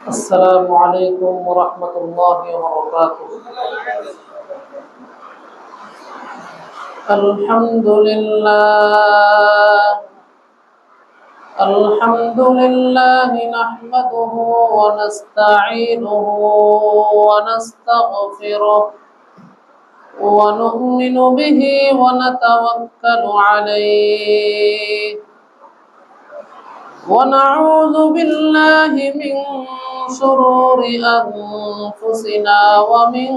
السلام عليكم ورحمة الله وبركاته. الحمد لله نحمده ونستعينه ونستغفره ونؤمن به ونتوكل عليه ونعوذ بالله من شرور أنفسنا ومن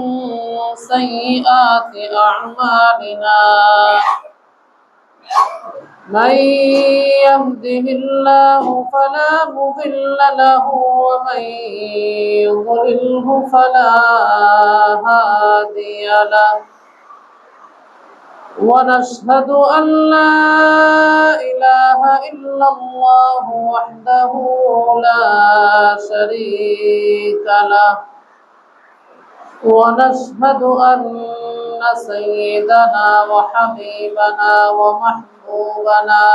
سيئات أعمالنا. من يهده الله فلا مضل له ومن يضلله فلا هادي له. ونشهد أن لا إله إلا الله وحده لا شريك له. ونشهد أن سيدنا وحبيبنا ومحبوبنا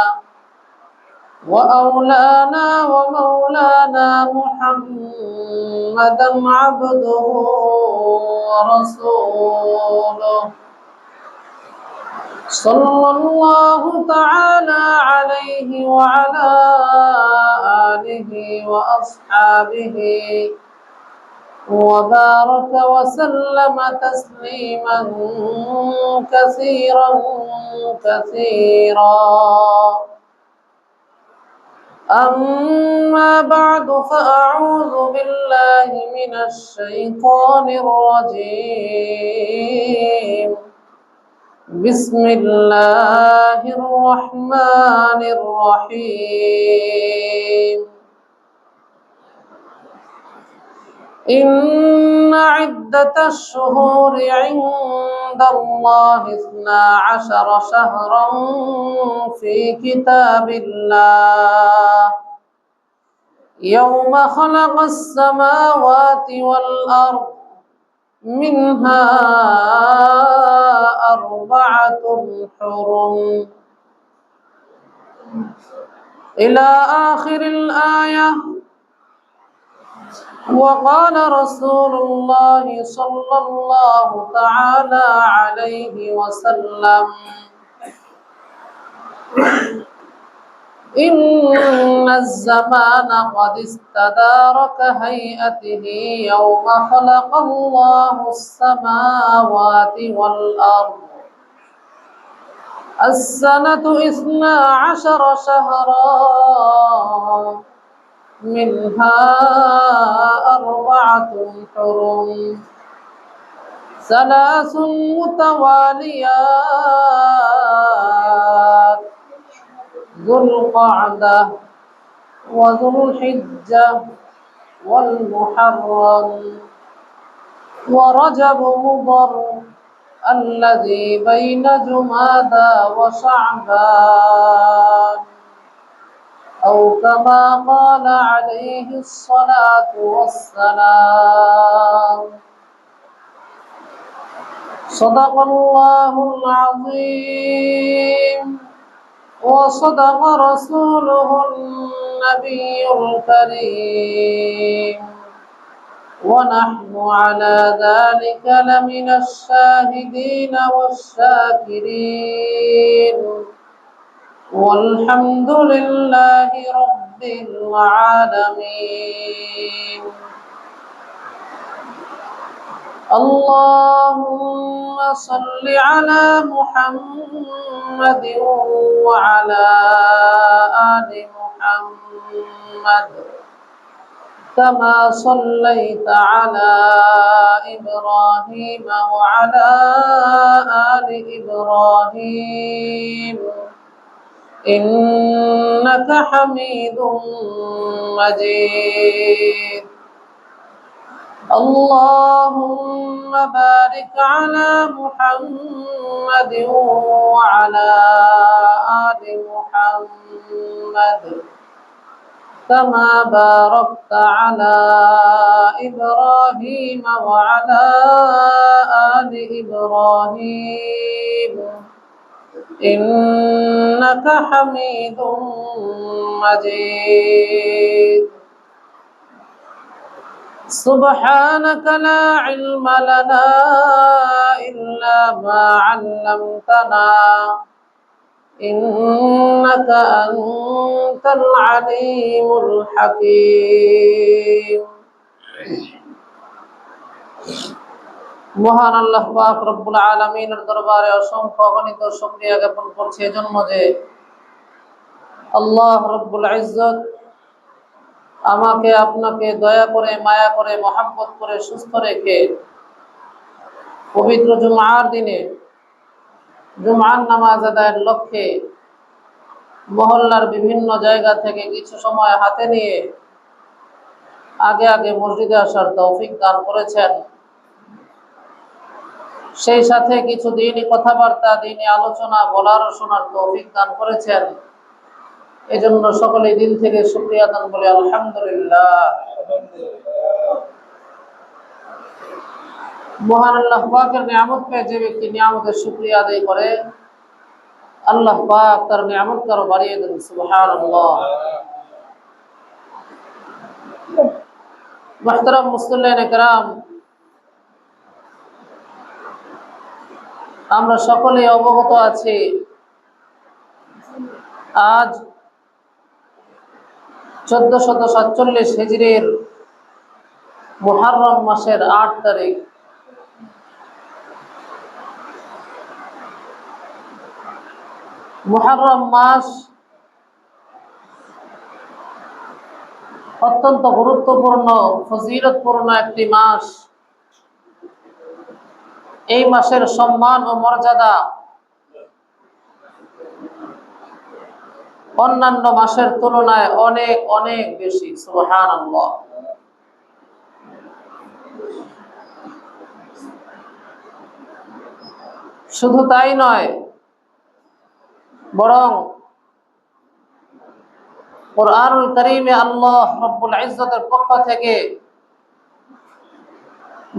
وأولانا ومولانا محمدا عبده ورسوله صلى الله تعالى عليه وعلى آله وأصحابه وبارك وسلم تسليما كثيرا كثيرا. أما بعد فأعوذ بالله من الشيطان الرجيم. بسم الله الرحمن الرحيم. إن عدة الشهور عند الله 12 شهرا في كتاب الله يوم خلق السماوات والأرض منها 4 حرم إلى آخر الآية. وقال رسول الله صلى الله تعالى عليه وسلم: إن الزمان قد استدار كهيئته يوم خلق الله السماوات والأرض. السنة 12 شهرا منها 4 حرم 3 متواليات ذو القعدة وذو الحجة والمحرم ورجب مضر الذي بين جمادى وشعبان، أو كما قال عليه الصلاة والسلام. صدق الله العظيم وصدق رسوله النبي الكريم، ونحن على ذلك لمن الشاهدين والشاكرين، والحمد لله رب العالمين. اللهم صل على محمد وعلى آل محمد كما صليت على إبراهيم وعلى آل إبراهيم إنك حميد مجيد. اللهم بارك على محمد وعلى آل محمد كما باركت على إبراهيم وعلى آل إبراهيم إنك حميد مجيد. سبحانك لا علم لنا إلا ما علمتنا إنك أنت العليم الحكيم মহান আল্লাহ পাক রব্বুল আলামিনের দরবারে অসংখ্য অগণিত শুকরিয়া জ্ঞাপন করছি এজন্য যে আল্লাহ রব্বুল ইজ্জত আমাকে আপনাকে দয়া করে মায়া করে মহব্বত করে সুস্থ রেখে পবিত্র জুমার দিনে জুমার নামাজ আদায়ের লক্ষ্যে মহল্লার বিভিন্ন জায়গা থেকে কিছু সময় হাতে নিয়ে আগে আগে মসজিদে আসার তৌফিক দান করেছেন। সেই সাথে কিছু দিনই কথাবার্তা দিনই আলোচনা বলার ও শোনার তৌফিক দান করেছেন। এজন্য সকলে দিল থেকে শুকরিয়া দান বলে আলহামদুলিল্লাহ। মহান আল্লাহ পাকের নিয়ামত পেয়ে যে ব্যক্তি নিয়ামতের শুকরিয়া আদায় করে আল্লাহ পাক তার নিয়ামত আরো বাড়িয়ে দেন। সুবহানাল্লাহ। মুহতারাম মুসল্লিয়ানে কেরাম, আমরা সকলে অবগত আছি আজ 1447 হিজরির মুহররম মাসের 8 তারিখ। মুহররম মাস অত্যন্ত গুরুত্বপূর্ণ ফজিলতপূর্ণ একটি মাস। এই মাসের সম্মান ও মর্যাদা অন্যান্য মাসের তুলনায় অনেক অনেক বেশি। সুবহানাল্লাহ। শুধু তাই নয়, বরং কুরআনুল কারীমে আল্লাহ রাব্বুল ইজ্জতের পক্ষ থেকে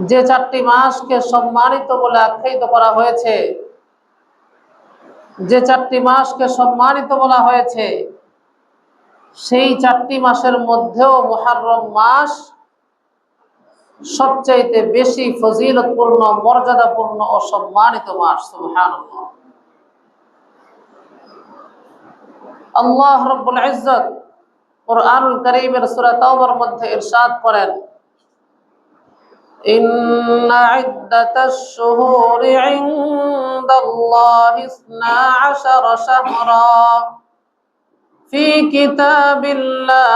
যে 4টি মাসকে সম্মানিত বলে আখ্যায়িত করা হয়েছে, যে 4টি মাসকে সম্মানিত বলা হয়েছে, সেই 4টি মাসের মধ্যেও মুহররম মাস সবচাইতে বেশি ফজিলতপূর্ণ, মর্যাদাপূর্ণ ও সম্মানিত মাস। সুবহানাল্লাহ। আল্লাহ রাব্বুল ইজ্জত কুরআনুল কারীমের সূরা তাওবার মধ্যে ইরশাদ করেন, ইন্না ইদ্দাতাশ শুহুরি ইনদাল্লাহি 12 শাহরা ফি কিতাবিল্লাহ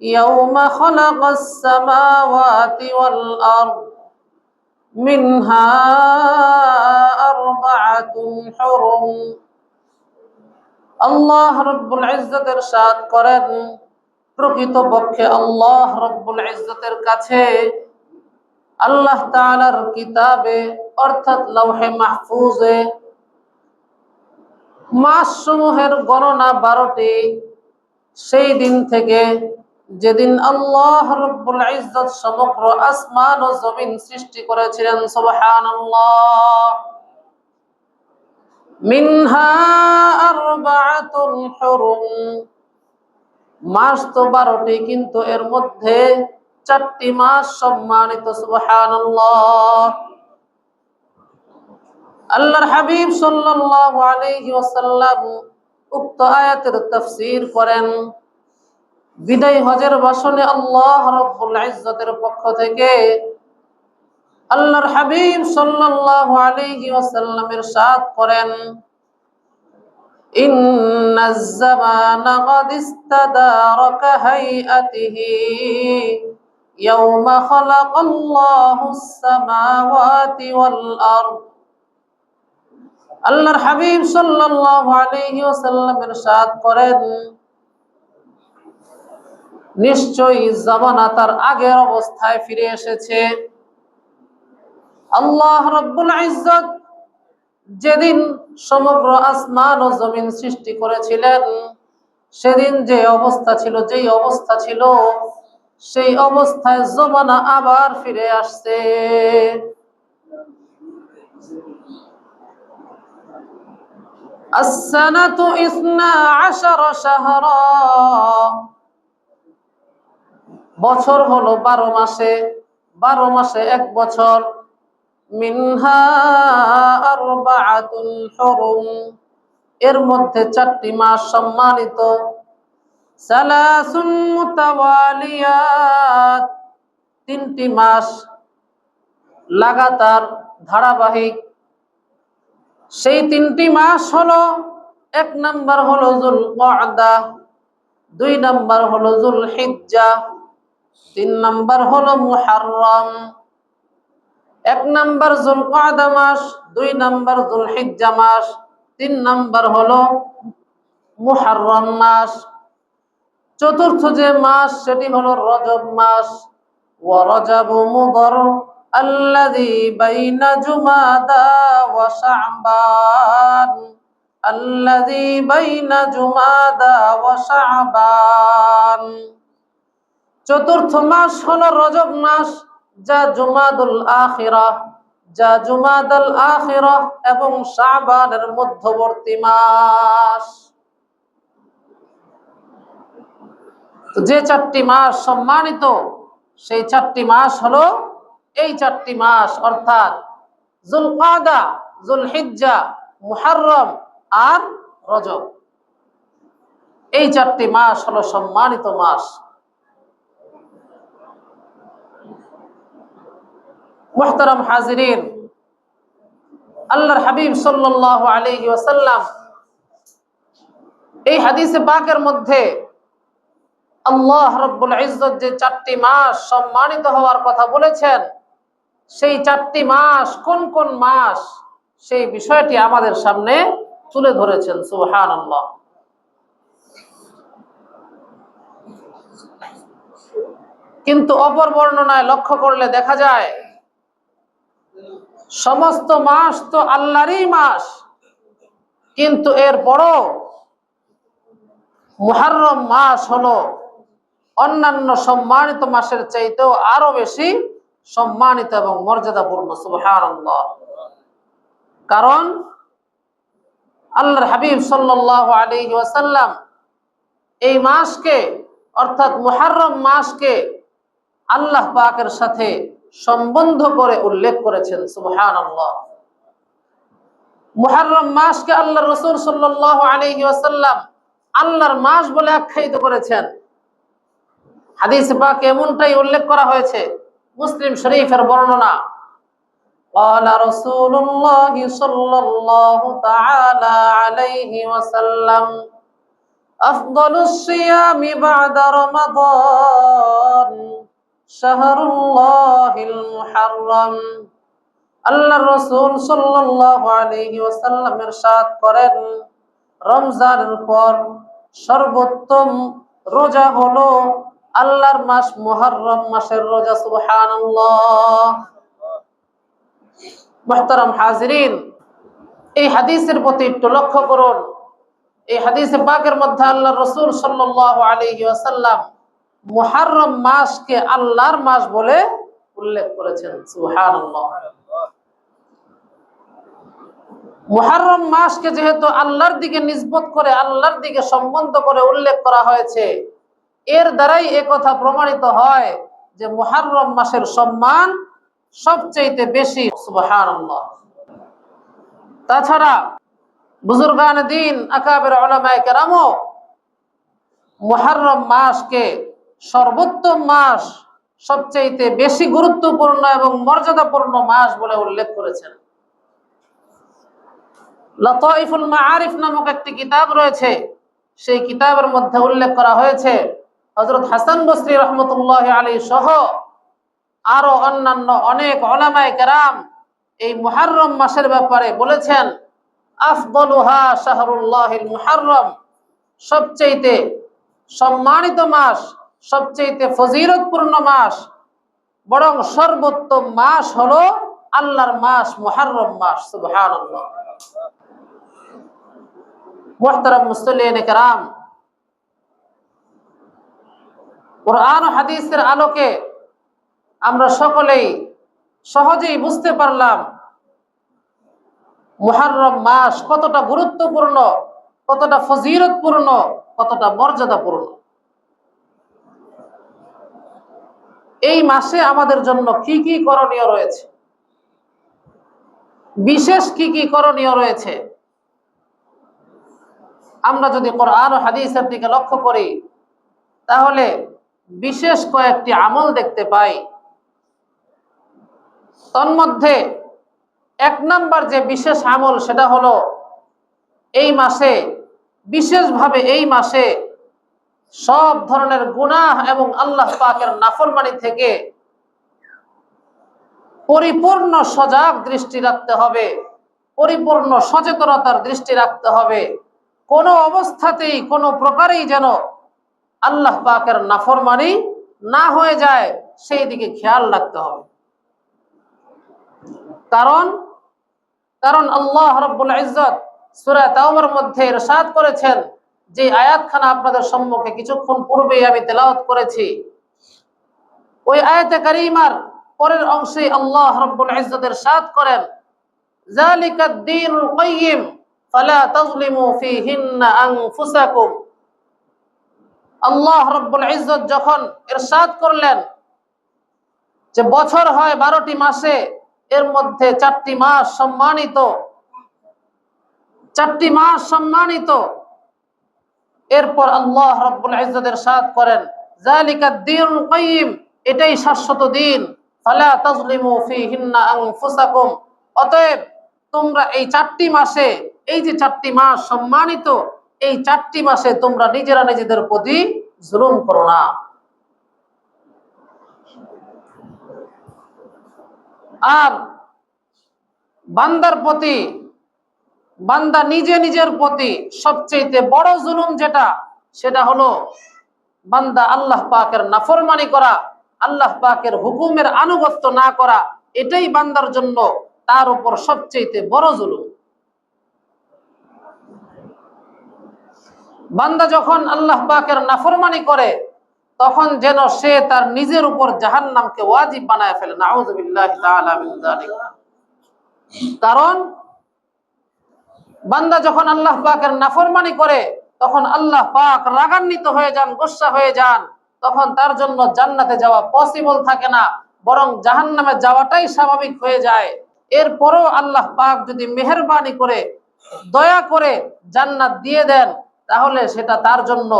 ইয়াওমা খালাকাস সামাওয়াতি ওয়াল আরদ মিনহা আরবাআতুন হুরুম। আল্লাহ রাব্বুল ইজ্জত ইরশাদ করেন, প্রকৃতপক্ষে আল্লাহ রাব্বুল ইজ্জতের কাছে আল্লাহ তাআলার কিতাবে অর্থাৎ লৌহে মাহফুজে মাসসমূহের গণনা 12টি। সেই দিন থেকে যেদিন আল্লাহ রাব্বুল ইজ্জত সমগ্র আসমান ও জমিন সৃষ্টি করেছিলেন, সুবহানাল্লাহ, মিনহা আরবাআতুন হুরুম, মাস তো 12টি, কিন্তু এর মধ্যে 4টি মাস সম্মানিত। সুবহানাল্লাহ। আল্লাহর হাবিব সাল্লাল্লাহু আলাইহি ওয়াসাল্লাম উক্ত আয়াতের তাফসীর করেন। বিদায় হজের ভাষণে আল্লাহ রাব্বুল ইজ্জতের পক্ষ থেকে আল্লাহর হাবিব সাল্লাল্লাহু আলাইহি ওয়াসাল্লাম ইরশাদ করেন, ইন্নাজ জামানা ক্বাদ ইস্তাদারা কাহাইআতিহি ইয়াওমা খালাকাল্লাহুস সামাওয়াতি ওয়াল আরদ। আল্লাহর হাবিব সাল্লাল্লাহু আলাইহি ওয়াসাল্লাম ইরশাদ করেন, নিশ্চয়ই জামানা তার আগের অবস্থায় ফিরে এসেছে। আল্লাহ রাব্বুল ইজ্জত যেদিন সমগ্র আসমান ও জমিন সৃষ্টি করেছিলেন, সেদিন যে অবস্থা ছিল, যেই অবস্থা ছিল, সেই অবস্থায় জামানা আবার ফিরে আসছে। السنة 12 شهرا বছর হলো 12 মাসে, 12 মাসে 1 বছর। মিনহা আরবাআতুন হুরুম, এর মধ্যে 4টি মাস সম্মানিত। সালাসুন মুতাওয়ালিয়াত, 3টি মাস লাগাতার ধারাবাহিক। সেই 3টি মাস হলো, 1 নাম্বার হলো যুলকআদা, 2 নাম্বার হলো যুলহিজ্জা, 3 নাম্বার হলো মুহররম। 1 নাম্বার যুলকআদা মাস, 2 নাম্বার যুলহিজ্জা মাস, 3 নাম্বার হলো মুহররম মাস। চতুর্থ যে মাস সেটি হলো রজব মাস। ওয়া রজবু মুদর আল্লাযী বাইনা জুমাদা ওয়া শাবান, আল্লাযী বাইনা জুমাদা ওয়া শাবান। চতুর্থ মাস হলো রজব মাস, যা জুমাদুল আখিরাহ, যা জুমাদুল আখিরাহ এবং শাবানের মধ্যবর্তী মাস। যে 4টি মাস সম্মানিত, সেই 4টি মাস হলো এই 4টি মাস, অর্থাৎ যুলকআদা, যুলহিজ্জা, মুহররম আর রজব। এই 4টি মাস হলো সম্মানিত মাস। মুহতারাম হাজিরিন, আল্লাহর হাবিব সাল্লাল্লাহু আলাইহি ওয়াসাল্লাম এই হাদিসে পাকের মধ্যে আল্লাহ রাব্বুল ইজ্জত যে 4টি মাস সম্মানিত হওয়ার কথা বলেছেন, সেই 4টি মাস কোন কোন মাস, সেই বিষয়টি আমাদের সামনে তুলে ধরেছেন। সুবহানাল্লাহ। কিন্তু অপর বর্ণনায় লক্ষ্য করলে দেখা যায় সমস্ত মাস তো আল্লাহরই মাস, কিন্তু এরপরও মুহররম মাস হলো অন্যান্য সম্মানিত মাসের চাইতেও আরো বেশি সম্মানিত এবং মর্যাদাপূর্ণ। সুবহানাল্লাহ। কারণ আল্লাহর হাবিব সাল্লাল্লাহু আলাইহি ওয়াসাল্লাম এই মাসকে, অর্থাৎ মুহররম মাসকে আল্লাহ পাকের সাথে সম্বন্ধ করে উল্লেখ করেছেন। সুবহানাল্লাহ। মুহররম মাসকে আল্লাহর রাসূল সাল্লাল্লাহু আলাইহি ওয়াসাল্লাম আল্লাহর মাস বলে আখ্যায়িত করেছেন। হাদিসে পাকে এমনটাই উল্লেখ করা হয়েছে। মুসলিম শরীফের বর্ণনা, قال رسول الله صلى الله تعالى عليه وسلم أفضل الصيام بعد رمضان شهر الله المحرم। আল্লাহর রাসূল সাল্লাল্লাহু আলাইহি ওয়াসাল্লাম ইরশাদ করেন, রমজানের পর সর্বোত্তম রোজা হলো আল্লাহর মাস মুহররম মাসের রোজা। সুবহানাল্লাহ। মুহতারাম হাজিরিন, এই হাদিসের প্রতি একটু লক্ষ্য করুন। এই হাদিসে পাকের মধ্যে আল্লাহর রাসূল সাল্লাল্লাহু আলাইহি ওয়াসাল্লাম মুহররম মাসকে আল্লাহর মাস বলে উল্লেখ করেছেন। সুবহানাল্লাহ। মুহররম মাসকে যেহেতু আল্লাহর দিকে নিসবত করে, আল্লাহর দিকে সম্বন্ধ করে উল্লেখ করা হয়েছে, এর দ্বারাই একথা প্রমাণিত হয় যে মুহররম মাসের সম্মান সবচেয়ে বেশি। সুবহানাল্লাহ। তাছাড়া বুজুর্গান দ্বীন, আকাবির উলামায়ে কেরামও মুহররম মাসকে সর্বোত্তম মাস, সবচেয়ে বেশি গুরুত্বপূর্ণ এবং মর্যাদাপূর্ণ মাস বলে উল্লেখ করেছেন। লতাইফুল মাআরিফ নামক একটি কিতাব রয়েছে, সেই কিতাবের মধ্যে উল্লেখ করা হয়েছে হযরত হাসান বসরি রাহমাতুল্লাহি আলাইহি সহ আরো অন্যান্য অনেক উলামায়ে কেরাম এই মুহররম মাসের ব্যাপারে বলেছেন, আফদলুহা শাহরুল্লাহিল মুহররম, সবচেয়ে সম্মানিত মাস, সবচেয়ে ফজিলতপূর্ণ মাস, বরং সর্বোত্তম মাস হলো আল্লাহর মাস মুহররম মাস। সুবহানাল্লাহ। মুহতারাম মুসল্লিয়ান কেরাম, কুরআন ও হাদিসের আলোকে আমরা সকলেই সহজেই বুঝতে পারলাম মুহররম মাস কতটা গুরুত্বপূর্ণ, কতটা ফজিলতপূর্ণ, কতটা মর্যাদাপূর্ণ। এই মাসে আমাদের জন্য কি কি করণীয় রয়েছে, বিশেষ কি কি করণীয় রয়েছে। আমরা যদি কোরআন ও হাদিসের দিকে লক্ষ্য করি তাহলে বিশেষ কয়েকটি আমল দেখতে পাই। তন্মধ্যে এক নাম্বার যে বিশেষ আমল সেটা হলো এই মাসে, বিশেষভাবে এই মাসে সব ধরনের গুনাহ এবং আল্লাহ পাকের নাফরমানি থেকে পরিপূর্ণ সজাগ দৃষ্টি রাখতে হবে, পরিপূর্ণ সচেতনতার দৃষ্টি রাখতে হবে। কোনো অবস্থাতেই কোনো প্রকারেই যেন আল্লাহ পাকের নাফরমানি না হয়ে যায় সেই দিকে খেয়াল রাখতে হবে। কারণ আল্লাহ রাব্বুল ইজ্জত সূরা তাওবার মধ্যে ইরশাদ করেছেন, যে আয়াতখানা আপনাদের সম্মুখে কিছুক্ষণ পূর্বেই আমি তেলাওয়াত করেছি, ওই আয়াতে কারিমার পরের অংশে আল্লাহ রাব্বুল ইজ্জত ইরশাদ করেন, যালিকাদ দীনুল কাইয়্যিম ফালা তাযলিমু ফীহিন্না আনফুসাকুম। আল্লাহ রাব্বুল ইজ্জত যখন ইরশাদ করলেন যে বছর হয় 12টি মাসে, এর মধ্যে 4টি মাস সম্মানিত, 4টি মাস সম্মানিত, এরপর আল্লাহ রাব্বুল ইজ্জত ইরশাদ করেন যালিকাদ দীনুল কাইয়্যিম, এটাই শাশ্বত দিন, ফালা তাযলিমু ফীহিন্না আনফুসাকুম। অতএব তোমরা এই 4টি মাসে, এই যে 4টি মাস সম্মানিত, এই 4টি মাসে তোমরা নিজেরা নিজেদের প্রতি জুলুম করো না। আর বান্দার প্রতি, বান্দা নিজে নিজের প্রতি সবচেয়ে বড় জুলুম যেটা, সেটা হলো বান্দা আল্লাহ পাকের নাফরমানি করা, আল্লাহ পাকের হুকুমের আনুগত্য না করা। এটাই বান্দার জন্য তার উপর সবচেয়ে বড় জুলুম। বান্দা যখন আল্লাহ পাকের নাফরমানি করে তখন যেন সে তার নিজের উপর জাহান্নামকে ওয়াজিব বানায় ফেলে। নাউযুবিল্লাহি তাআলা মিন যালিক। কারণ বান্দা যখন আল্লাহ পাকের নাফরমানি করে তখন আল্লাহ পাক রাগান্বিত হয়ে যান, গোসা হয়ে যান, তখন তার জন্য জান্নাতে যাওয়া পসিবল থাকে না, বরং জাহান্নামে যাওয়াটাই স্বাভাবিক হয়ে যায়। এরপরও আল্লাহ পাক যদি মেহেরবানি করে, দয়া করে জান্নাত দিয়ে দেন, তাহলে সেটা তার জন্য,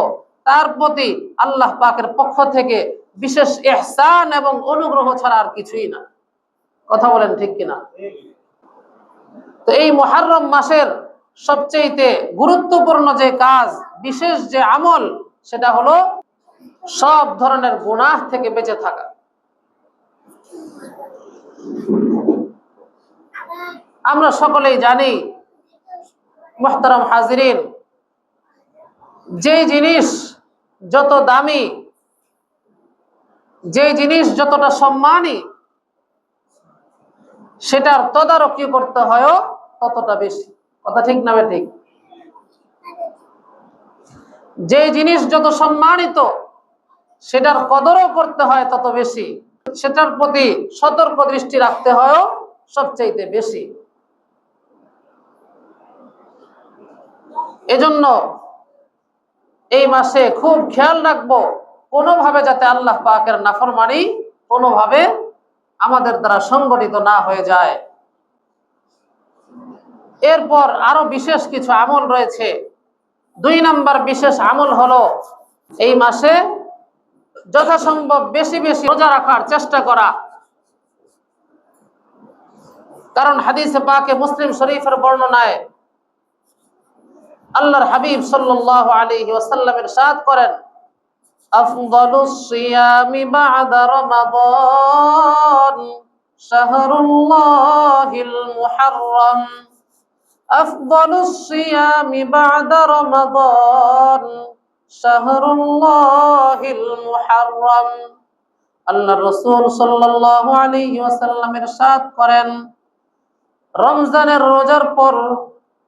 তার প্রতি আল্লাহ পাকের পক্ষ থেকে বিশেষ ইহসান এবং অনুগ্রহ ছাড়া আর কিছুই না। কথা বলেন ঠিক কিনা? তো এই মুহররম মাসের সবচেয়ে গুরুত্বপূর্ণ যে কাজ, বিশেষ যে আমল, সেটা হলো সব ধরনের গুনাহ থেকে বেঁচে থাকা। আমরা সকলেই জানি মুহতারাম হাজিরিন, যে জিনিস যত দামি, যে জিনিস যতটা সম্মানী, সেটার তদারকি করতে হয় ততটা বেশি। কথা ঠিক না ঠিক? যে জিনিস যত সম্মানিত সেটার কদরও করতে হয় তত বেশি, সেটার প্রতি সতর্ক দৃষ্টি রাখতে হয় সবচেয়ে বেশি। এজন্য এই মাসে খুব খেয়াল রাখবো কোনোভাবে যাতে আল্লাহ পাকের নাফরমানি কোনোভাবে আমাদের দ্বারা সংগঠিত না হয়ে যায়। এরপর আরো বিশেষ কিছু আমল রয়েছে। 2 নাম্বার বিশেষ আমল হলো এই মাসে যথাসম্ভব বেশি বেশি রোজা রাখার চেষ্টা করা। কারণ হাদিসে পাকে মুসলিম শরীফের বর্ণনায় আল্লাহর হাবিব সাল্লাল্লাহু আলাইহি ওয়াসাল্লাম ইরশাদ করেন, আফদালুস সিয়ামি বা'দা রমাদান শাহরুল্লাহিল মুহাররম। আফদালুস সিয়ামি বা'দা রমাদান শাহরুল্লাহিল মুহাররম। আল্লাহর রাসূল সাল্লাল্লাহু আলাইহি ওয়াসাল্লাম ইরশাদ করেন, রমজানের রোজার পর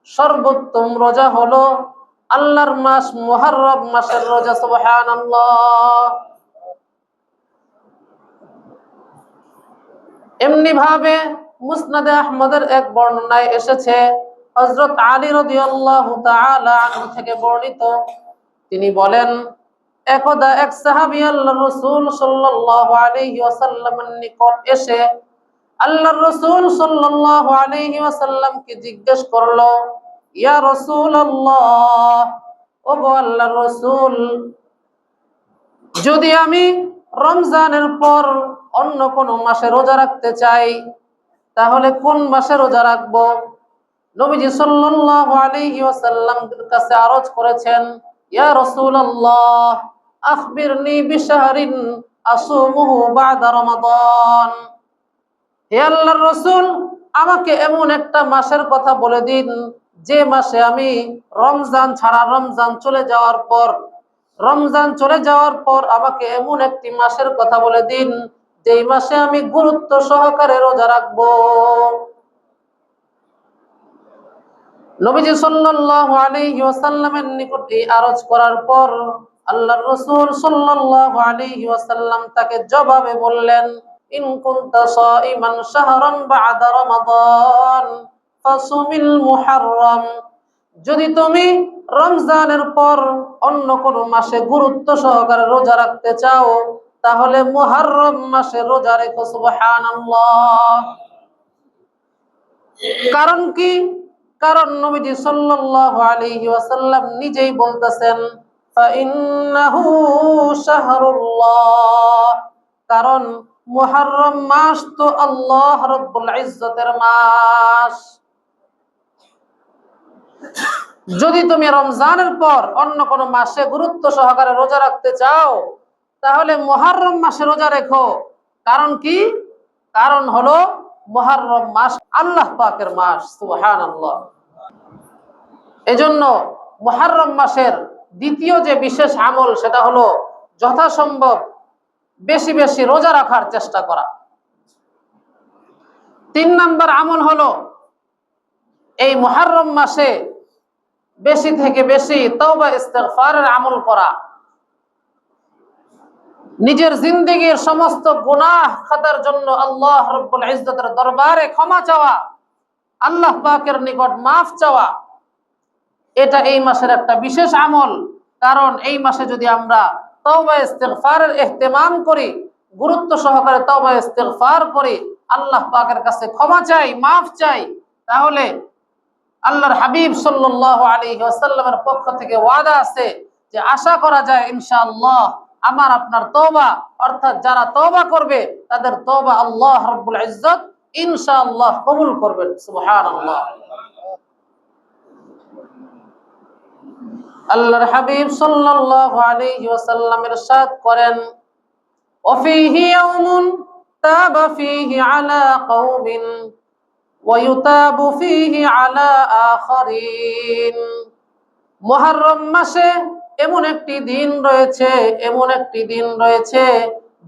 সর্বোত্তম রোজা হলো আল্লাহর মাস মুহররম মাসের রোজা। সুবহানাল্লাহ। এমনি ভাবে মুসনাদে আহমদের এক বর্ণনায় এসেছে, হযরত আলী রাদিয়াল্লাহু তাআলা আনহু থেকে বর্ণিত, তিনি বলেন, একদা এক সাহাবী আল্লাহর রাসূল সাল্লাল্লাহু আলাইহি ওয়াসাল্লামের নিকট এসে আল্লাহর রাসূল সাল্লাল্লাহু আলাইহি ওয়াসাল্লামকে জিজ্ঞেস করলো, ইয়া রাসূলুল্লাহ, ওগো আল্লাহর রাসূল, যদি আমি রমজানের পর অন্য কোন মাসে রোজা রাখতে চাই তাহলে কোন মাসে রোজা রাখবো? নবীজি সাল্লাল্লাহু আলাইহি ওয়াসাল্লামের কাছে আরজ করেছেন, ইয়া রাসূলুল্লাহ, আখবিরনি বিশাহরিন আসুমুহু বাদা রমাদান। হে আল্লাহর রাসূল, আমাকে এমন একটা মাসের কথা বলে দিন যে মাসে আমি রমজান ছাড়া, রমজান চলে যাওয়ার পর আমাকে এমন একটি মাসের কথা বলে দিন যেই মাসে আমি গুরুত্ব সহকারে রোজা রাখবো। নবীজি সাল্লাল্লাহু আলাইহি ওয়াসাল্লামের নিকট এই আরজ করার পর আল্লাহর রাসূল সাল্লাল্লাহু আলাইহি ওয়াসাল্লাম তাকে জবাবে বললেন, ইন কুনতা সাইমান শাহরান বা'দা রমাদান ফাসুমিল মুহাররম। যদি তুমি রমজানের পর অন্য কোন মাসে গুরুত্ব সহকারে রোজা রাখতে চাও তাহলে মুহররম মাসে রোজা রেখো। সুবহানাল্লাহ। কারণ কি? কারণ নবীজি সাল্লাল্লাহু আলাইহি ওয়াসাল্লাম নিজেই বলতেছেন, ফাইন্নাহু শাহরুল্লাহ, কারণ মুহররম মাস তো আল্লাহ রাব্বুল ইজ্জতের মাস। যদি তুমি রমজানের পর অন্য কোন মাসে গুরুত্ব সহকারে রোজা রাখতে চাও তাহলে মুহররম মাসে রোজা রেখো। কারণ কি? কারণ হলো মুহররম মাস আল্লাহ পাকের মাস। সুবহানাল্লাহ। এজন্য মুহররম মাসের দ্বিতীয় যে বিশেষ আমল সেটা হলো যথাসম্ভব বেশি বেশি রোজা রাখার চেষ্টা করা। 3 নাম্বার আমল হলো এই মুহররম মাসে বেশি থেকে বেশি তওবা ইস্তিগফারের আমল করা। নিজের জিন্দেগীর সমস্ত গুনাহ খাতার জন্য আল্লাহ রাব্বুল ইজ্জতের দরবারে ক্ষমা চাওয়া, আল্লাহ পাকের নিকট মাফ চাওয়া, এটা এই মাসের একটা বিশেষ আমল। কারণ এই মাসে যদি আমরা তওবা ইস্তিগফারের ইহতিমাম করি, গুরুত্ব সহকারে তওবা ইস্তিগফার করি, আল্লাহ পাকের কাছে ক্ষমা চাই, মাফ চাই, তাহলে আল্লাহর হাবিব সাল্লাল্লাহু আলাইহি ওয়াসাল্লামের পক্ষ থেকে ওয়াদা আছে যে আশা করা যায় ইনশাআল্লাহ আমার আপনার তওবা, অর্থাৎ যারা তওবা করবে তাদের তওবা আল্লাহ রাব্বুল ইজ্জত ইনশাআল্লাহ কবুল করবেন। সুবহানাল্লাহ। আল্লাহর হাবিব সাল্লাল্লাহু আলাইহি ওয়াসাল্লাম ইরশাদ করেন, ওয়াফিহি ইয়াউমুন তাবা ফিহি আলা কওমিন ওয়া ইউতাবু ফিহি আলা আখারিন। মুহররম মাসে এমন একটি দিন রয়েছে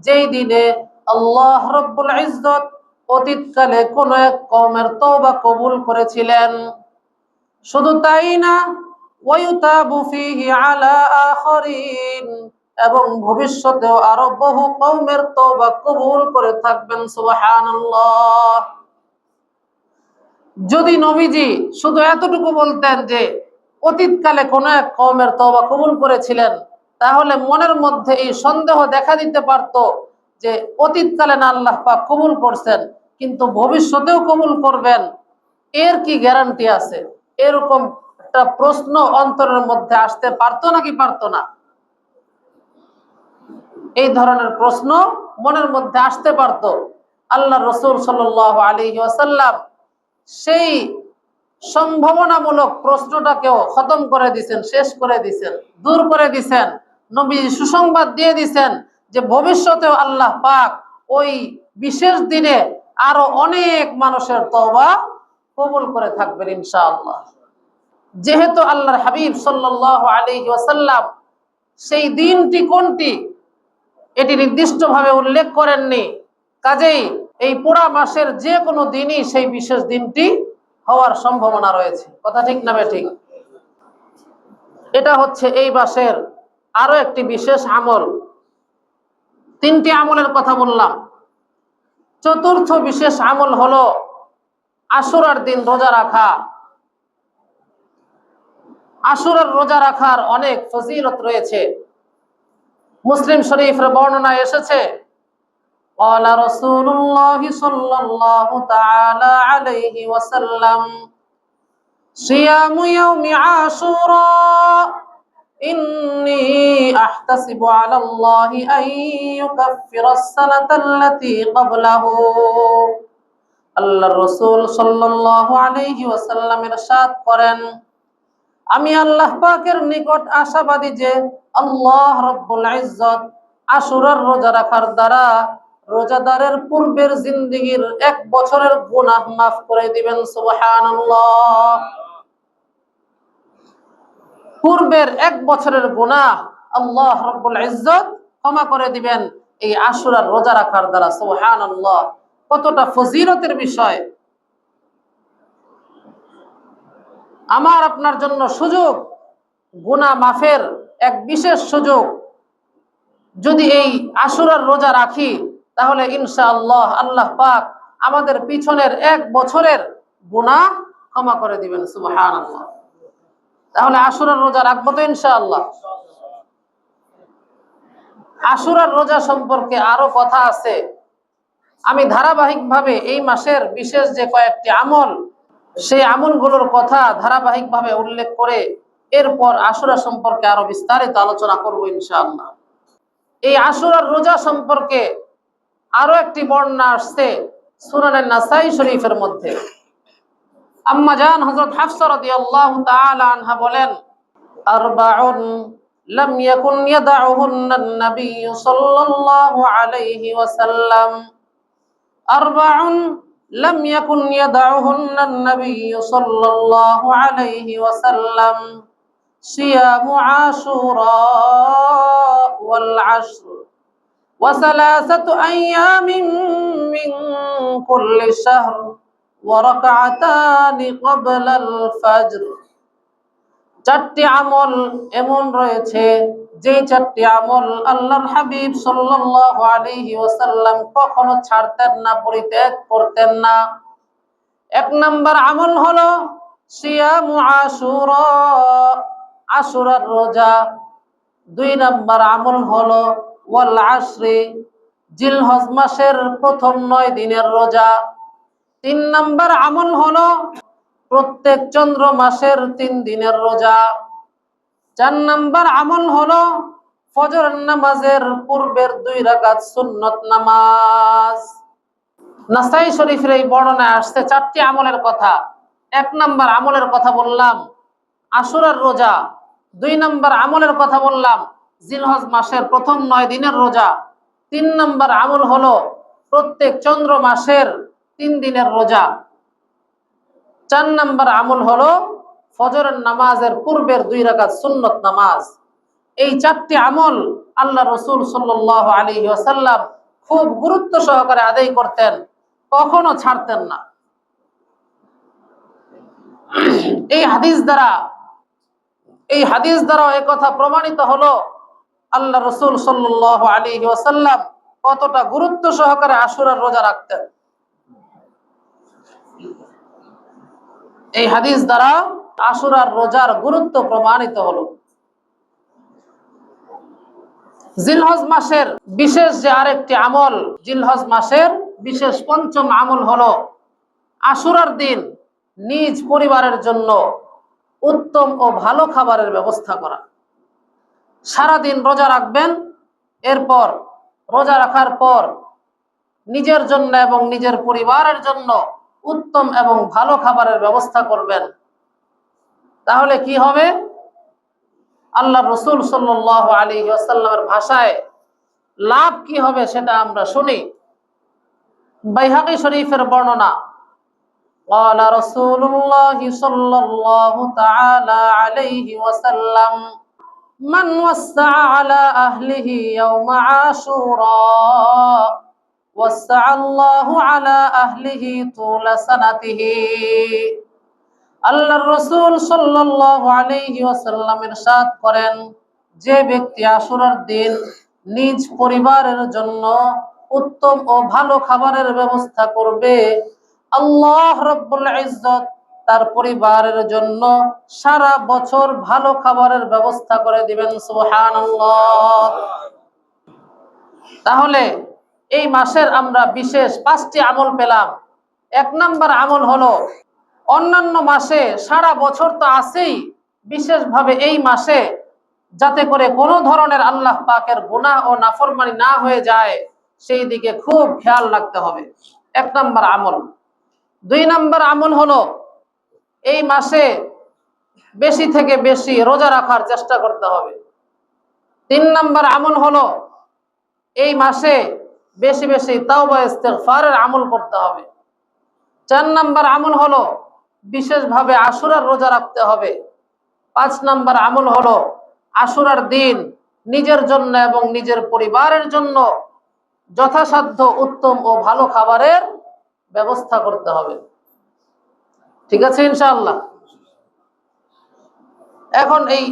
যেই দিনে আল্লাহ রাব্বুল ইজ্জত অতীতকালে কোন এক কওমের তওবা কবুল করেছিলেন। শুধু তাই না, ওয়ায়ুতাবু ফীহি আলা আখারিন, এবং ভবিষ্যতেও আরো বহু কওমের তওবা কবুল করে থাকবেন। সুবহানাল্লাহ। যদি নবীজি শুধু এতটুকু বলতেন যে অতীতকালে কোন এক কওমের তওবা কবুল করেছিলেন, তাহলে মনের মধ্যে এই সন্দেহ দেখা দিতে পারত যে অতীতকালে না আল্লাহ পাক কবুল করছেন, কিন্তু ভবিষ্যতেও কবুল করবেন, এর কি গ্যারান্টি আছে? এরকম একটা প্রশ্ন অন্তরের মধ্যে আসতে পারতো নাকি পারতো না? এই ধরনের প্রশ্ন মনের মধ্যে আসতে পারত। আল্লাহ রাসূল সাল্লাল্লাহু আলাইহি ওয়াসাল্লাম সেই সম্ভাবনামূলক প্রশ্নটাকেও খতম করে দিয়েছেন, শেষ করে দিয়েছেন, দূর করে দিয়েছেন। নবী সুসংবাদ দিয়ে দিয়েছেন যে ভবিষ্যতেও আল্লাহ পাক ওই বিশেষ দিনে আরো অনেক মানুষের তওবা কবুল করে থাকবেন ইনশাআল্লাহ। যেহেতু আল্লাহর হাবিব সাল্লাল্লাহু আলাইহি ওয়াসাল্লাম সেই দিনটি কোনটি এটি নির্দিষ্টভাবে উল্লেখ করেননি, কাজেই এই পুরা মাসের যে কোনো দিনই সেই বিশেষ দিনটি হওয়ার সম্ভাবনা রয়েছে। কথা ঠিক না ঠিক? এটা হচ্ছে এই মাসের আরো একটি বিশেষ আমল। 3টি আমলের কথা বললাম। চতুর্থ বিশেষ আমল হলো আশুরার দিন রোজা রাখা। আশুরার রোজা রাখার অনেক ফজিলত রয়েছে। মুসলিম শরীফের বর্ণনায় এসেছে, قال رسول الله صلى الله تعالى عليه وسلم صيام يوم عاشوراء إني أحتسب على الله أن يكفر السنة التي قبله। আল্লাহর রাসূল সাল্লাল্লাহু আলাইহি ওয়াসাল্লাম ইরশাদ করেন, আমি আল্লাহ পাকের নিকট আশাবাদী যে আল্লাহ রাব্বুল ইজ্জত আশুরার রোজা রাখার দ্বারা রোজাদারের পূর্বের জিন্দেগীর 1 বছরের গুনাহ মাফ করে দিবেন। সুবহানাল্লাহ। পূর্বের 1 বছরের গুনাহ আল্লাহ রাব্বুল ইজ্জত ক্ষমা করে দিবেন এই আশুরার রোজা রাখার দ্বারা। সুবহানাল্লাহ। কতটা ফজিলতের বিষয়। আমার আপনার জন্য সুযোগ, গুনাহ মাফের এক বিশেষ সুযোগ। যদি এই আশুরার রোজা রাখি তাহলে ইনশাআল্লাহ আল্লাহ পাক আমাদের পিছনের 1 বছরের গুনাহ ক্ষমা করে দিবেন। সুবহানাল্লাহ। তাহলে আশুরার রোজা রাখবো তো ইনশাআল্লাহ। আশুরার রোজা সম্পর্কে আরো কথা আছে। আমি ধারাবাহিকভাবে এই মাসের বিশেষ যে কয়েকটি আমল, সেই আমলগুলোর কথা ধারাবাহিকভাবে উল্লেখ করে এরপর আশুরা সম্পর্কে আরো বিস্তারিত আলোচনা করব ইনশাআল্লাহ। এই আশুরার রোজা সম্পর্কে আরো একটি বর্ণনা আসছে সুনানে নাসাই শরীফের মধ্যে। আম্মা জান হযরত হাফসা রাদিয়াল্লাহু তাআলা আনহা বলেন, আরবাউন লাম ইয়াকুন ইয়াদউহুন্না an-নাবিয়্য সাল্লাল্লাহু আলাইহি ওয়াসাল্লাম, আরবাউন লাম ইয়াকুন ইয়াদউহুন্না an-নাবিয়্য সাল্লাল্লাহু আলাইহি ওয়াসাল্লাম, সিয়ামু আশুরা ওয়াল আশর ওয়া সালাসাতু আইয়ামিন মিন কুল্লি শাহর ওয়া রাকআতানি ক্বাবলাল ফাজর। 4টি আমল এমন রয়েছে যে 4টি আমল আল্লাহর হাবিব সাল্লাল্লাহু আলাইহি ওয়াসাল্লাম কখনো ছাড়তেন না, পরিত্যাগ করতেন না। 1 নাম্বার আমল হলো সিয়ামু আশুরা, আশুরার রোজা। 2 নাম্বার আমল হলো ওয়াল আশরি, জিলহজ মাসের প্রথম 9 দিনের রোজা। 3 নাম্বার আমল হলো প্রত্যেক চন্দ্র মাসের 3 দিনের রোজা। 4 নাম্বার আমল হলো ফজর নামাজের পূর্বের 2 রাকাত সুন্নত নামাজ। নাসাই শরীফের এই বর্ণনায় আসছে 4টি আমলের কথা। 1 নাম্বার আমলের কথা বললাম আশুরার রোজা। 2 নাম্বার আমলের কথা বললাম জিলহজ মাসের প্রথম 9 দিনের রোজা। 3 নাম্বার আমল হলো প্রত্যেক চন্দ্র মাসের 3 দিনের রোজা। 4 নাম্বার আমল হলো ফজরের নামাজের পূর্বের 2 রাকাত সুন্নত নামাজ। এই 4টি আমল আল্লাহ রাসূল সাল্লাল্লাহু আলাইহি ওয়াসাল্লাম খুব গুরুত্ব সহকারে আদায় করতেন, কখনো ছাড়তেন না। এই হাদিস দ্বারা এই কথা প্রমাণিত হলো আল্লাহ রাসূল সাল্লাল্লাহু আলাইহি ওয়াসাল্লাম কতটা গুরুত্ব সহকারে আশুরার রোজা রাখতেন। এই হাদিস দ্বারা আশুরার রোজার গুরুত্ব প্রমাণিত হলো। জিলহজ মাসের বিশেষ যে আরেকটি আমল, জিলহজ মাসের বিশেষ 5ম আমল হলো আশুরার দিন নিজ পরিবারের জন্য উত্তম ও ভালো খাবারের ব্যবস্থা করা। সারাদিন রোজা রাখবেন, এরপর রোজা রাখার পর নিজের জন্য এবং নিজের পরিবারের জন্য উত্তম এবং ভালো খাবারের ব্যবস্থা করবেন। তাহলে কি হবে? আল্লাহ রাসূল সাল্লাল্লাহু আলাইহি ওয়াসাল্লামের ভাষায় লাভ কি হবে সেটা আমরা শুনি। বাইহাকী শরীফের বর্ণনা, قال رسول الله صلى الله تعالى عليه وسلم من وسع على أهله يوم عاشوراء وسع الله على أهله طول سنته। আল্লাহর রাসূল সাল্লাল্লাহু আলাইহি ওয়াসাল্লাম ইরশাদ করেন, যে ব্যক্তি আশুরার দিন নিজ পরিবারের জন্য উত্তম ও ভালো খাবারের ব্যবস্থা করবে, আল্লাহ রাব্বুল ইজ্জত তার পরিবারের জন্য সারা বছর ভালো খাবারের ব্যবস্থা করে দিবেন। সুবহানাল্লাহ। তাহলে এই মাসের আমরা বিশেষ 5টি আমল পেলাম। 1 নম্বর আমল হলো, অন্যান্য মাসে সারা বছর তো আছেই, বিশেষভাবে এই মাসে যাতে করে কোনো ধরনের আল্লাহ পাকের গুনাহ ও নাফরমানি না হয়ে যায় সেই দিকে খুব খেয়াল রাখতে হবে। 1 নম্বর আমল। 2 নম্বর আমল হলো, এই মাসে বেশি থেকে বেশি রোজা রাখার চেষ্টা করতে হবে। 3 নম্বর আমল হলো, এই মাসে বেশি বেশি তাওবা ইস্তিগফারের আমল করতে হবে। 4 নম্বর আমল হলো, বিশেষভাবে আশুরার রোজা রাখতে হবে। 5 নম্বর আমল হলো, আশুরার দিন নিজের জন্য এবং নিজের পরিবারের জন্য যথাসাধ্য উত্তম ও ভালো খাবারের ব্যবস্থা করতে হবে। ঠিক আছে ইনশাআল্লাহ। এখন এই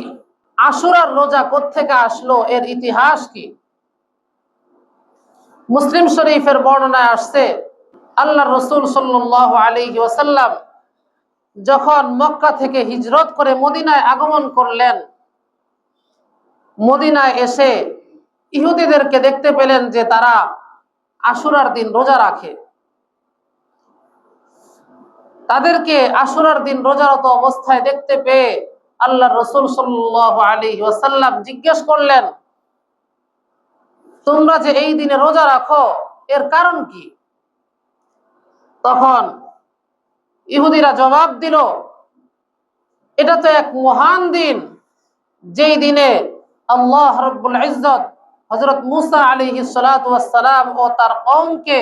আশুরার রোজা কোত্থেকে আসলো, এর ইতিহাস কি? মুসলিম শরীফের বর্ণনায় আসছে, আল্লাহ রসুল সাল্লাল্লাহু আলাইহি ওয়াসাল্লাম যখন মক্কা থেকে হিজরত করে মদিনায় আগমন করলেন, মদিনায় এসে ইহুদিদেরকে দেখতে পেলেন যে তারা আশুরার দিন রোজা রাখে। তাদেরকে আশুরার দিন রোজারত অবস্থায় দেখতে পেয়ে আল্লাহ রসুল সাল্লাল্লাহু আলাইহি ওয়াসাল্লাম জিজ্ঞেস করলেন, তোমরা যে এই দিনে রোজা রাখো এর কারণ কি? তখন ইহুদিরা জবাব দিল, এটা তো এক মহান দিন, যেই দিনে আল্লাহ রাব্বুল ইজ্জত হযরত মুসা আলাইহিস সালাতু ওয়াস সালাম ও তার কওমকে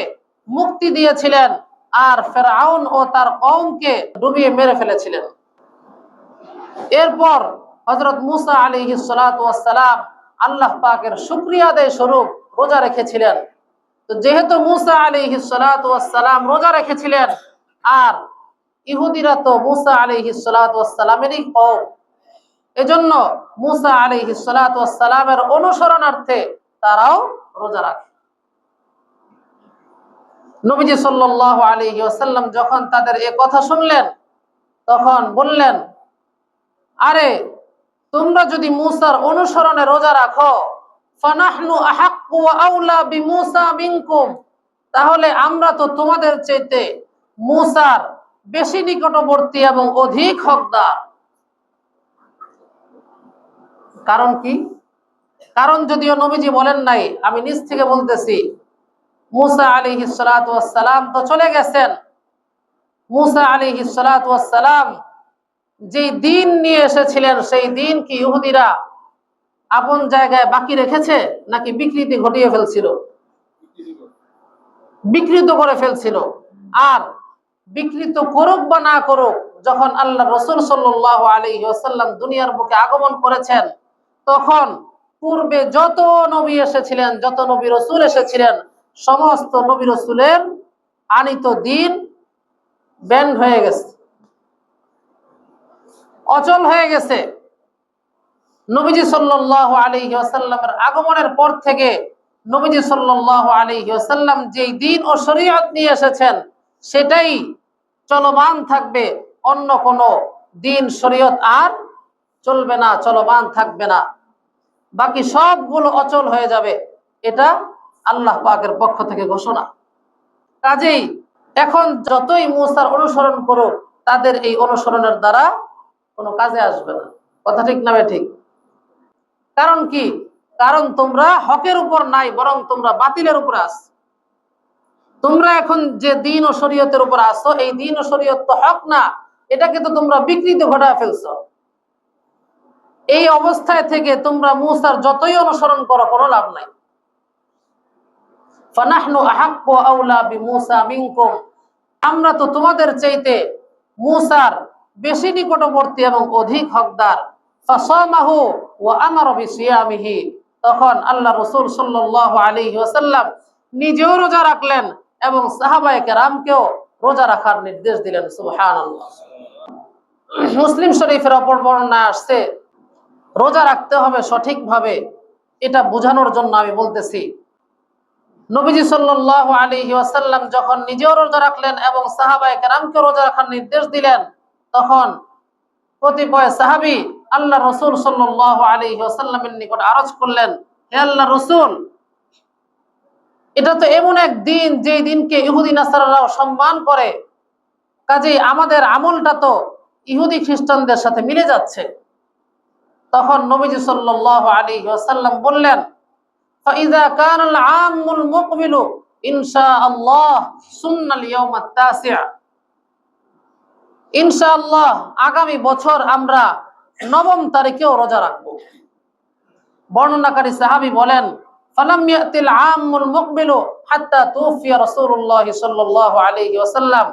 মুক্তি দিয়েছিলেন আর ফিরআউন ও তার কওমকে ডুবিয়ে মেরে ফেলেছিলেন। এরপর হযরত মুসা আলাইহিস সালাতু ওয়াস সালাম আল্লাহ পাকের শুকরিয়া আদায় স্বরূপ রোজা রেখেছিলেন। তো যেহেতু মুসা আলাইহিস সালাতু ওয়াস সালাম রোজা রেখেছিলেন আর ইহুদিরা তো মুসা আলাইহিস সালাতু ওয়াস সালামেরই কওম, এজন্য মুসা আলাইহিস সালাতু ওয়াস সালামের অনুসরণার্থে তারাও রোজা রাখে। নবীজি সাল্লাল্লাহু আলাইহি ওয়াসাল্লাম যখন তাদের এই কথা শুনলেন তখন বললেন, আরে তোমরা যদি মুসার অনুসরণে রোজা রাখো, ফানাহনু আহাক্কু ওয়া আউলা বিমুসা মিনকুম, তাহলে আমরা তো তোমাদের চাইতে মুসার বেশি নিকটবর্তী এবং অধিক হকদার। কারণ কি? কারণ যদিও নবীজি বলেন নাই, আমি নিজ থেকে বলতেছি। মুসা আলাইহিস সালাতু ওয়াস সালাম তো চলে গেছেন। মুসা আলাইহিস সালাতু ওয়াস সালাম যে দিন নিয়ে এসেছিলেন সেই দিন কি ইহুদিরা আপন জায়গায় বাকি রেখেছে নাকি বিকৃতি ঘটিয়ে ফেলছিল? বিকৃত করে ফেলছিল। আর বিকৃত করুক বা না করুক, যখন আল্লাহ রসুল সাল্লাল্লাহু আলাইহি ওয়াসাল্লাম দুনিয়ার বুকে আগমন করেছেন তখন পূর্বে যত নবী এসেছিলেন, যত নবী রসুল এসেছিলেন, সমস্ত নবী রসুলের আনিত দিন ব্যান্ড হয়ে গেছে, অচল হয়ে গেছে। নবীজি সাল্লাল্লাহু আলাইহি ওয়াসাল্লামের আগমনের পর থেকে নবীজি সাল্লাল্লাহু আলাইহি ওয়াসাল্লাম যেই দিন ও শরীয়ত নিয়ে এসেছেন সেটাই চলমান থাকবে, অন্য কোনো দিন শরীয়ত আর চলবে না, চলমান থাকবে না, বাকি সবগুলো অচল হয়ে যাবে। এটা আল্লাহ পাকের পক্ষ থেকে ঘোষণা। কাজেই এখন যতই মুসার অনুসরণ করুক, তাদের এই অনুসরণের দ্বারা কোনো কাজে আসবে না। কথা ঠিক না ঠিক? কারণ কি? কারণ তোমরা হকের উপর নাই, বরং তোমরা বাতিলের উপর আছো। তোমরা এখন যে দিন ও শরীয়তের উপর আছো, এই দিন ও শরীয়ত তো হক না, এটাকে তো তোমরা বিকৃতি ঘটায় ফেলছো। এই অবস্থায় থেকে তোমরা মুসার যতই অনুসরণ করো কোনো লাভ নাই। ফানাহনু আহাক্কু আউলা বিমুসা মিনকুম, আমরা তো তোমাদের চাইতে মুসার বেশি নিকটবর্তী এবং অধিক হকদার। ফাসামাহু ওয়া আমারা বিসিয়ামিহি, তখন আল্লাহ রাসূল সাল্লাল্লাহু আলাইহি ওয়াসাল্লাম নিজেও রোজা রাখলেন এবং সাহাবায়ে কেরামকেও রোজা রাখার নির্দেশ দিলেন। সুবহানাল্লাহ। মুসলিম শরীফের অপর বর্ণনায় আসছে, রোজা রাখতে হবে সঠিকভাবে, এটা বোঝানোর জন্য আমি বলতেছি। নবীজি সাল্লাল্লাহু আলাইহি ওয়াসাল্লাম যখন নিজেও রোজা রাখলেন এবং সাহাবায়ে কেরামকে রোজা রাখার নির্দেশ দিলেন, তখন কতিপয় সাহাবী আল্লাহ রাসূল সাল্লাল্লাহু আলাইহি ওয়াসাল্লামের নিকট আরজ করলেন, হে আল্লাহর রাসূল, এটা তো এমন এক দিন যে দিনকে ইহুদি নাসারারাও সম্মান করে, কাজেই আমাদের আমলটা তো ইহুদি খ্রিস্টানদের সাথে মিলে যাচ্ছে। তখন নবীজি সাল্লাল্লাহু আলাইহি ওয়াসাল্লাম বললেন, ফাইযা কানাল আমুল মুকবিলু ইনশাআল্লাহ সুন্নাল ইয়াউমাত তাসি', ইনশাআল্লাহ আগামী বছর আমরা 9 তারিখেও রোজা রাখব। বর্ণনাকারী সাহাবী বলেন, ফালাম ইয়াতিল আমুল মুকবিলু হাত্তা তুফিয়া রাসূলুল্লাহ সাল্লাল্লাহু আলাইহি ওয়াসাল্লাম,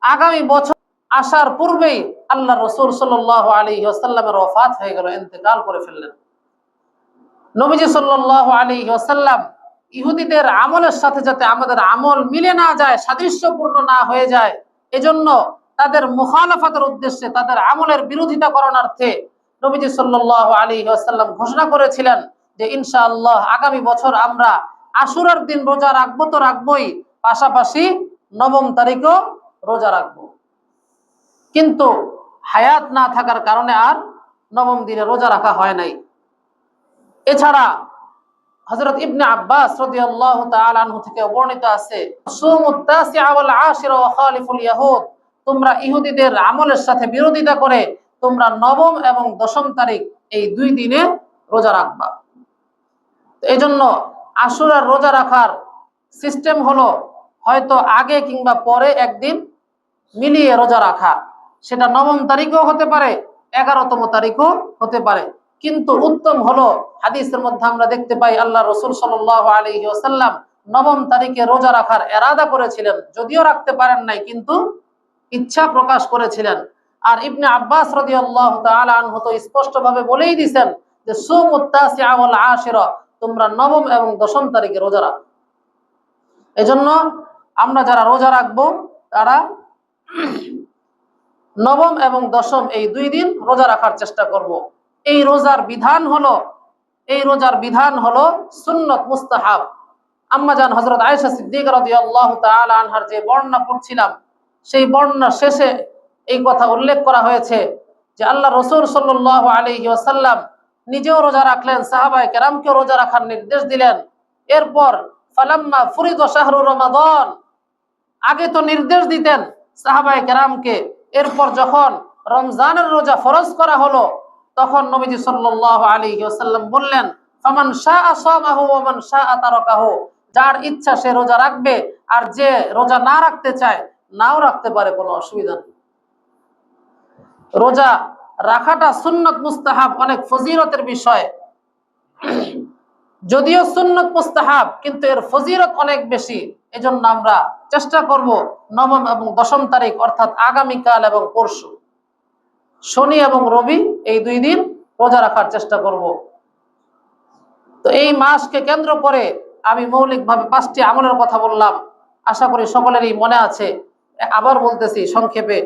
আগামী বছর আসার পূর্বেই আল্লাহ রাসূল সাল্লাল্লাহু আলাইহি ওয়াসাল্লামের ওফাত হয়ে গেল, ইন্তেকাল করে ফেললেন। নবীজি সাল্লাল্লাহু আলাইহি ওয়াসাল্লাম ইহুদিদের আমলের সাথে যাতে আমাদের আমল মিলে না যায়, সাদৃশ্যপূর্ণ না হয়ে যায়, এজন্য তাদের মুখালাফাতের উদ্দেশ্যে, তাদের আমলের বিরোধিতা করণার্থে নবীজি সাল্লাল্লাহু আলাইহি ওয়াসাল্লাম ঘোষণা করেছিলেন যে ইনশাআল্লাহ আগামী বছর আমরা আশুরার দিন রোজা রাখবো তো রাখবোই, পাশাপাশি 9 তারিখও রোজা রাখবো। কিন্তু হায়াত না থাকার কারণে আর 9 দিনে রোজা রাখা হয় নাই। এছাড়া হযরত ইবনে আব্বাস রাদিয়াল্লাহু তাআলা আনহু থেকে বর্ণিত আছে, সুমুত তাসিআ ওয়াল আশিরা ওয়া খালিফুল ইয়াহুদ, তোমরা ইহুদিদের আমলের সাথে বিরোধিতা করে তোমরা 9 এবং 10 তারিখ এই 2 দিনে রোজা রাখবা। এই জন্য আশুরার রোজা রাখার সিস্টেম হলো হয়তো আগে কিংবা পরে একদিন মিলিয়ে রোজা রাখা। সেটা 9 তারিখও হতে পারে, 11তম তারিখও হতে পারে। কিন্তু উত্তম হলো, হাদিসের মধ্যে আমরা দেখতে পাই আল্লাহ রাসূল সাল্লাল্লাহু আলাইহি ওয়াসাল্লাম 9 তারিখে রোজা রাখার ইরাদা করেছিলেন, যদিও রাখতে পারেন নাই কিন্তু ইচ্ছা প্রকাশ করেছিলেন। আর ইবনে আব্বাস রাদিয়াল্লাহু তাআলা আনহু তো স্পষ্টভাবে বলেই দিয়েছেন যে সুমুত তাসিআ ওয়াল আশিরা, তোমরা 9 এবং 10 তারিখে রোজা রাখো। এজন্য আমরা যারা রোজা রাখবো তারা 9 এবং 10 এই 2 দিন রোজা রাখার চেষ্টা করব। এই রোজার বিধান হলো সুন্নত মুস্তাহাব। আম্মা জান হযরত আয়েশা সিদ্দিকা রাদিয়াল্লাহু তাআলা আনহার যে বর্ণনা পড়ছিলাম, সেই বর্ণনার শেষে এই কথা উল্লেখ করা হয়েছে যে আল্লাহ রাসূল সাল্লাল্লাহু আলাইহি ওয়াসাল্লাম নিজেও রোজা রাখলেন, সাহাবায়ে কেরামকেও রোজা রাখার নির্দেশ দিলেন। এরপর ফালাম্মা ফুরিদা শাহরু রমাদান, আগে তো নির্দেশ দিতেন সাহাবায়ে কেরামকে, এরপর যখন রমজানের রোজা ফরজ করা হলো তখন নবীজি সাল্লাল্লাহু আলাইহি ওয়াসাল্লাম বললেন, ফামান শাআ সামাহু ওয়া মান শাআ তারাকাহু, যার ইচ্ছা সে রোজা রাখবে, আর যে রোজা না রাখতে চায় নাও রাখতে পারে, কোনো অসুবিধা নেই। রোজা রাখাটা সুন্নত মুস্তাহাব, অনেক ফজিলতের বিষয়। যদিও সুন্নত মুস্তাহাব কিন্তু এর ফজিলত অনেক বেশি। এজন্য আমরা চেষ্টা করব 9 এবং 10 তারিখ অর্থাৎ আগামীকাল এবং পরশু, শনি এবং রবি, এই 2 দিন রোজা রাখার চেষ্টা করব। তো এই মাসকে কেন্দ্র করে আমি মৌলিকভাবে 5টি আমলের কথা বললাম, আশা করি সকলেরই মনে আছে। আবার বলতেছি সংক্ষেপে,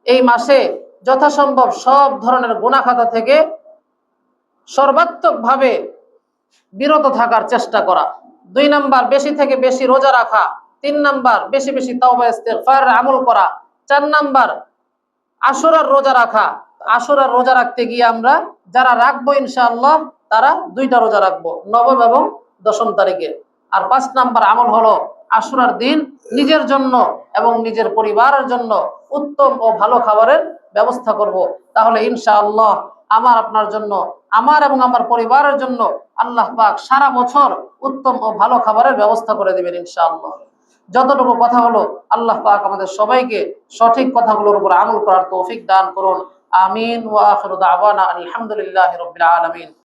এই মাসে যথাসম্ভব সব ধরনের গুনাহ খাতা থেকে সর্বাত্মকভাবে বিরত থাকার চেষ্টা করা। 2 নাম্বার, বেশি থেকে বেশি রোজা রাখা। 3 নাম্বার, বেশি বেশি তাওবা ইস্তেগফার আমল করা। 4 নাম্বার, আশুরার রোজা রাখা। আশুরার রোজা রাখতে গিয়ে আমরা যারা রাখবো ইনশাআল্লাহ তারা 2টা রোজা রাখবো, 9 এবং 10 তারিখে। আর 5 নাম্বার আমল হলো আশুরার দিন নিজের জন্য এবং নিজের পরিবারের জন্য উত্তম ও ভালো খাবারের ব্যবস্থা করব। তাহলে ইনশাআল্লাহ আমার আপনার জন্য, আমার এবং আমার পরিবারের জন্য আল্লাহ পাক সারা বছর উত্তম ও ভালো খাবারের ব্যবস্থা করে দেবেন ইনশাআল্লাহ। যতটুকু কথা হলো আল্লাহ পাক আমাদের সবাইকে সঠিক কথাগুলোর উপর আমল করার তৌফিক দান করুন। আমিন। ওয়া আখিরু দাওয়ানা আলহামদুলিল্লাহি রাব্বিল আলামিন।